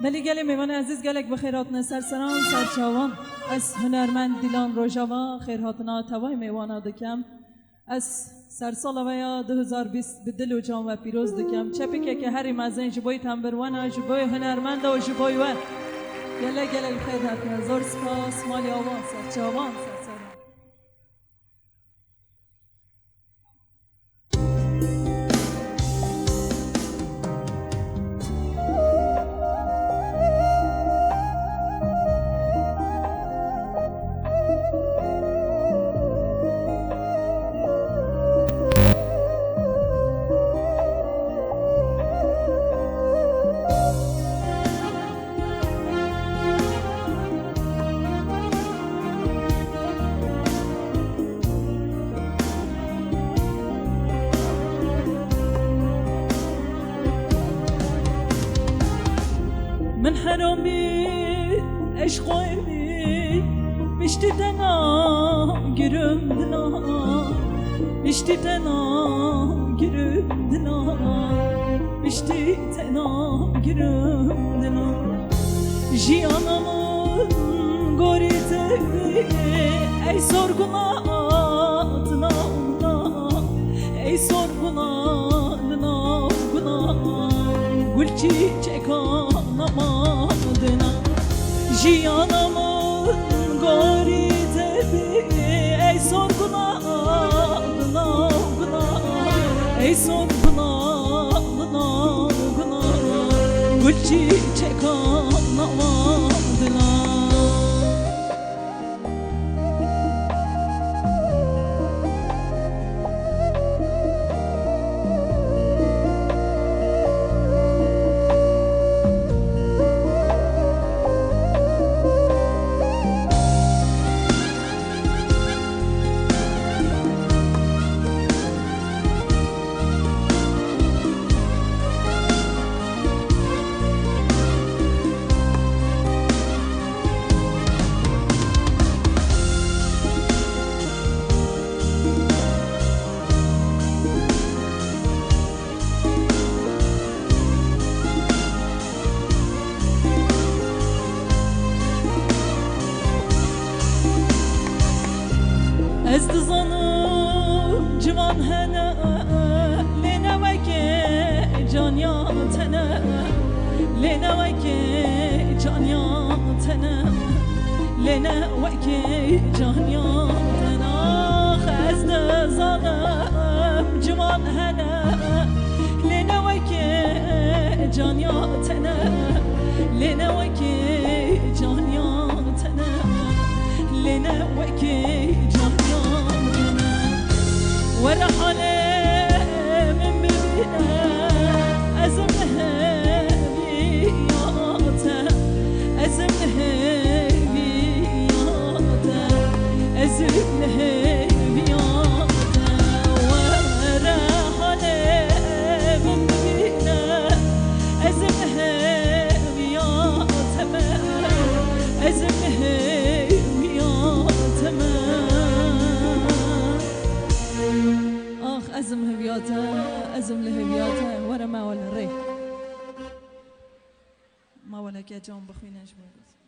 بلی گلی میوان عزیز گلک بخیرات نسر سران سرچاوان از هنرمند دیلان روژاوا خیرهاتنا توای میوانا دکم از سرسال ویا 2020 به دل و جان و پیروز دکم چپی که هری مزین جبوی تنبروانا جبوی هنرمند و جبوی و گله گله الخیر هاتنا زور سپاس مالی آوان سرچاوان سرسران من حرامي عشقي بشتتنا قربنا بشتتنا قربنا بشتتنا قربنا جيانا قريتي اي sorgulatna اي sorgulatna gül çiçek anamadına Jiyanamın garitebi ey sorguladına ey sorguladına gül çiçek anamadına از دزانم جوان هنه لینه وکی جانیا تنه لینه وکی جانیا تنه لینه وکی جانیا تنه از دزانم جوان هنه لینه وکی جانیا تنه لینه وکی جانیا تنه لینه وکی ورحلة من ببينا أزمها بياتا أزمها بياتا أزمها بياتا ورحلة من ببينا أزمها بياتا أزمها أزم هبياته أزم لهبياته ورا ما ولا ري ما ولا كي جون بخوينا جبوز